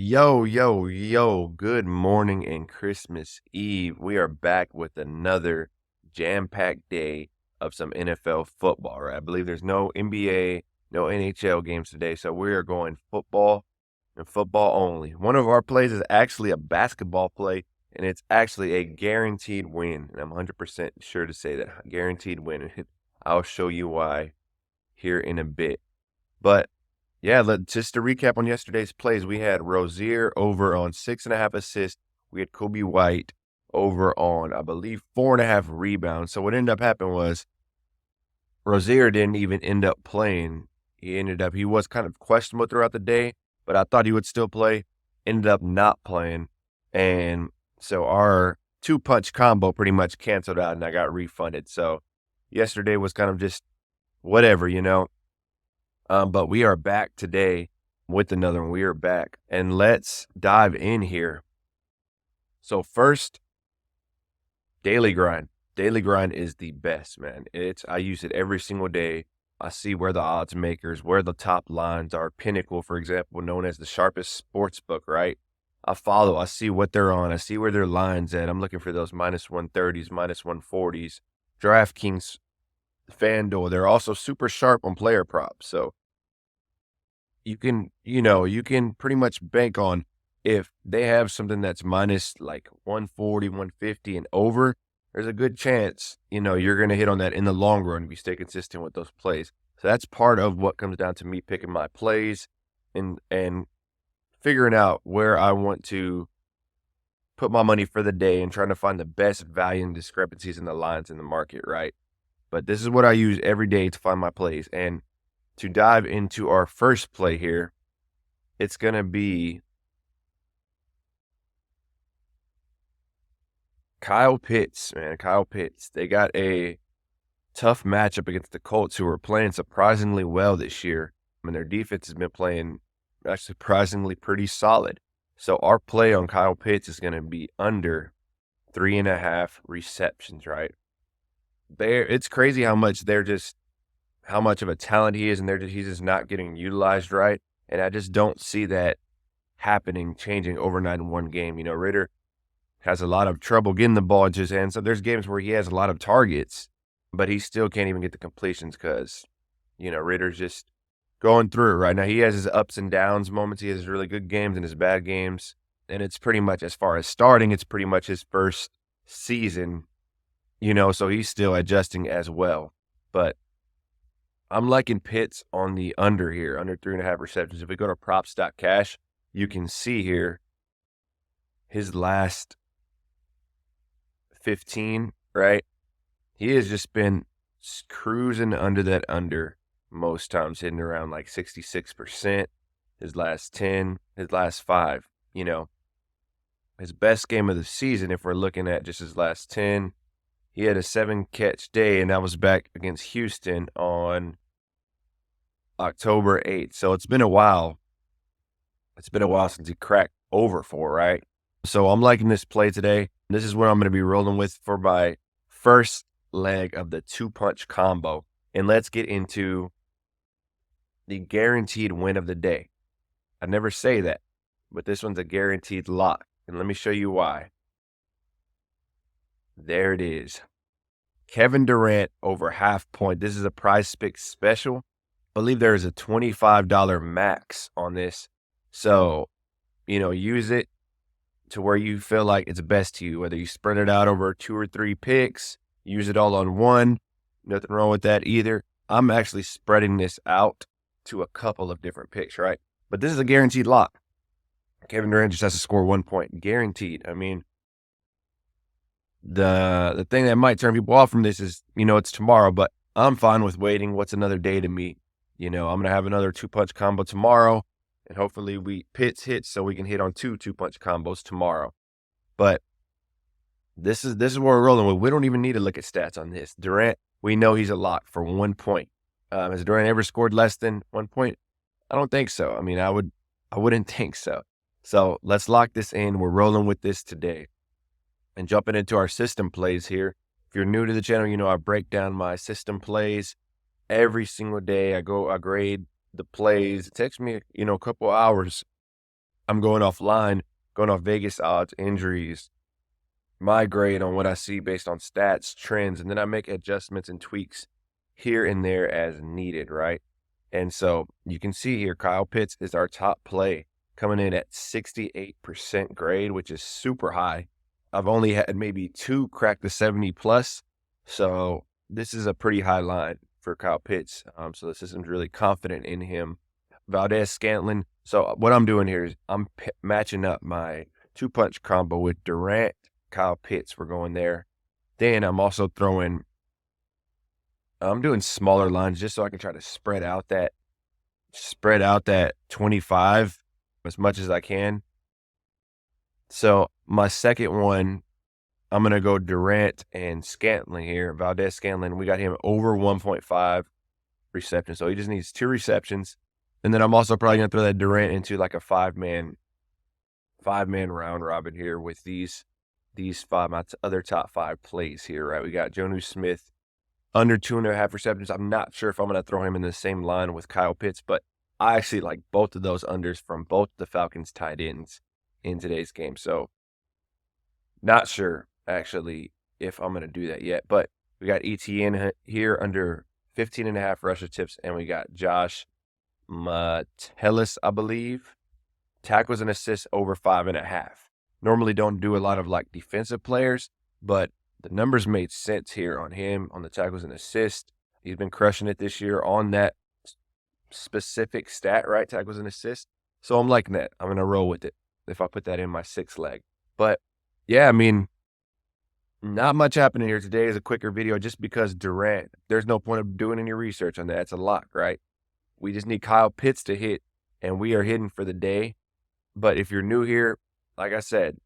Yo, yo, yo, good morning and Christmas Eve. We are back with another jam-packed day of some NFL football, right? I believe there's no NBA, no NHL games today, so we are going football and football only. One of our plays is actually a basketball play, and it's actually a guaranteed win. And I'm 100% sure to say that guaranteed win. And I'll show you why here in a bit. But yeah, just to recap on yesterday's plays, we had Rozier over on 6.5 assists. We had Kobe White over on, I believe, 4.5 rebounds. So what ended up happening was Rozier didn't even end up playing. He was kind of questionable throughout the day, but I thought he would still play. Ended up not playing. And so our two-punch combo pretty much canceled out and I got refunded. So yesterday was kind of just whatever. But we are back today with another one. We are back, and let's dive in here. So first, daily grind. Daily grind is the best, man. I use it every single day. I see where the odds makers, where the top lines are. Pinnacle, for example, known as the sharpest sports book, right? I see what they're on. I see where their line's at. I'm looking for those -130s, -140s. DraftKings, FanDuel, they're also super sharp on player props. So you can pretty much bank on if they have something that's minus like 140, 150 and over, there's a good chance, you're going to hit on that in the long run if you stay consistent with those plays. So that's part of what comes down to me picking my plays and figuring out where I want to put my money for the day and trying to find the best value and discrepancies in the lines in the market, right? But this is what I use every day to find my plays. And to dive into our first play here, it's going to be Kyle Pitts, man. Kyle Pitts. They got a tough matchup against the Colts, who are playing surprisingly well this year. I mean, their defense has been playing actually surprisingly pretty solid. So our play on Kyle Pitts is going to be under 3.5 receptions, right? It's crazy how much how much of a talent he is, and he's just not getting utilized right. And I just don't see that changing overnight in one game. Ritter has a lot of trouble getting the ball into his hands. So there's games where he has a lot of targets, but he still can't even get the completions because, Ritter's just going through it right now. He has his ups and downs moments. He has his really good games and his bad games. And it's pretty much, as far as starting, it's pretty much his first season, so he's still adjusting as well. But I'm liking Pitts on the under here, under 3.5 receptions. If we go to Props.Cash, you can see here his last 15, right? He has just been cruising under that under most times, hitting around like 66%. His last 10, his last 5, his best game of the season, if we're looking at just his last 10, he had a 7-catch day, and that was back against Houston on October 8th. So it's been a while. It's been a while since he cracked over 4, right? So I'm liking this play today. This is what I'm going to be rolling with for my first leg of the two-punch combo. And let's get into the guaranteed win of the day. I never say that, but this one's a guaranteed lock. And let me show you why. There it is. Kevin Durant over half point. This is a Prizepicks special. I believe there is a $25 max on this. So, use it to where you feel like it's best to you, whether you spread it out over 2 or 3 picks, use it all on one. Nothing wrong with that either. I'm actually spreading this out to a couple of different picks, right? But this is a guaranteed lock. Kevin Durant just has to score 1 point. Guaranteed. I mean, the thing that might turn people off from this is, it's tomorrow, but I'm fine with waiting. What's another day to me? I'm going to have another two-punch combo tomorrow, and hopefully Pitts hits so we can hit on two-punch combos tomorrow. But this is what we're rolling with. We don't even need to look at stats on this. Durant, we know he's a lock for 1 point. Has Durant ever scored less than 1 point? I don't think so. I mean, I wouldn't think so. So let's lock this in. We're rolling with this today. And jumping into our system plays here. If you're new to the channel, I break down my system plays every single day. I grade the plays. It takes me, a couple hours I'm going offline, going off Vegas odds, injuries, my grade on what I see based on stats, trends, and then I make adjustments and tweaks here and there as needed, right? And so you can see here, Kyle Pitts is our top play, coming in at 68% grade, which is super high. I've only had maybe 2 crack the 70 plus. So this is a pretty high line for Kyle Pitts. So the system's really confident in him. Valdez Scantlin. So what I'm doing here is I'm matching up my 2-punch combo with Durant, Kyle Pitts. We're going there. Then I'm also I'm doing smaller lines just so I can try to spread out that 25 as much as I can. So my second one, I'm going to go Durant and Scantlin here. Valdez Scantlin, we got him over 1.5 receptions. So he just needs 2 receptions. And then I'm also probably going to throw that Durant into like a five-man round robin here with these 5, my other top 5 plays here, right? We got Jonnu Smith under 2.5 receptions. I'm not sure if I'm going to throw him in the same line with Kyle Pitts, but I actually like both of those unders from both the Falcons tight ends in today's game. So not sure actually if I'm going to do that yet, but we got ETN here under 15.5 rush attempts, and we got Josh Metellus, I believe, tackles and assists over 5.5. Normally don't do a lot of like defensive players, but the numbers made sense here on him on the tackles and assists. He's been crushing it this year on that specific stat, right? Tackles and assists. So I'm liking that. I'm going to roll with it if I put that in my 6th leg. But yeah, I mean, not much happening here. Today is a quicker video just because Durant, there's no point of doing any research on that. It's a lock, right? We just need Kyle Pitts to hit, and we are hitting for the day. But if you're new here, like I said,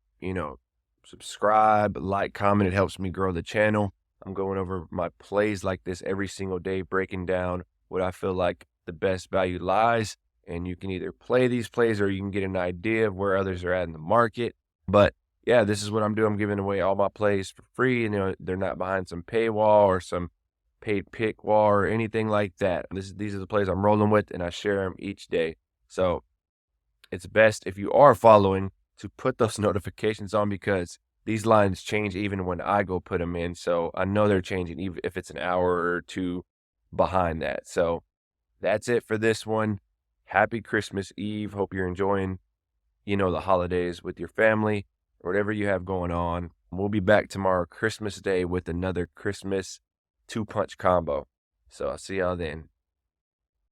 subscribe, like, comment. It helps me grow the channel. I'm going over my plays like this every single day, breaking down what I feel like the best value lies. And you can either play these plays or you can get an idea of where others are at in the market. But yeah, this is what I'm doing. I'm giving away all my plays for free. And they're not behind some paywall or some paid pick wall or anything like that. These are the plays I'm rolling with, and I share them each day. So it's best if you are following to put those notifications on, because these lines change even when I go put them in. So I know they're changing even if it's an hour or 2 behind that. So that's it for this one. Happy Christmas Eve. Hope you're enjoying, the holidays with your family, whatever you have going on. We'll be back tomorrow, Christmas Day, with another Christmas 2-punch combo. So I'll see y'all then.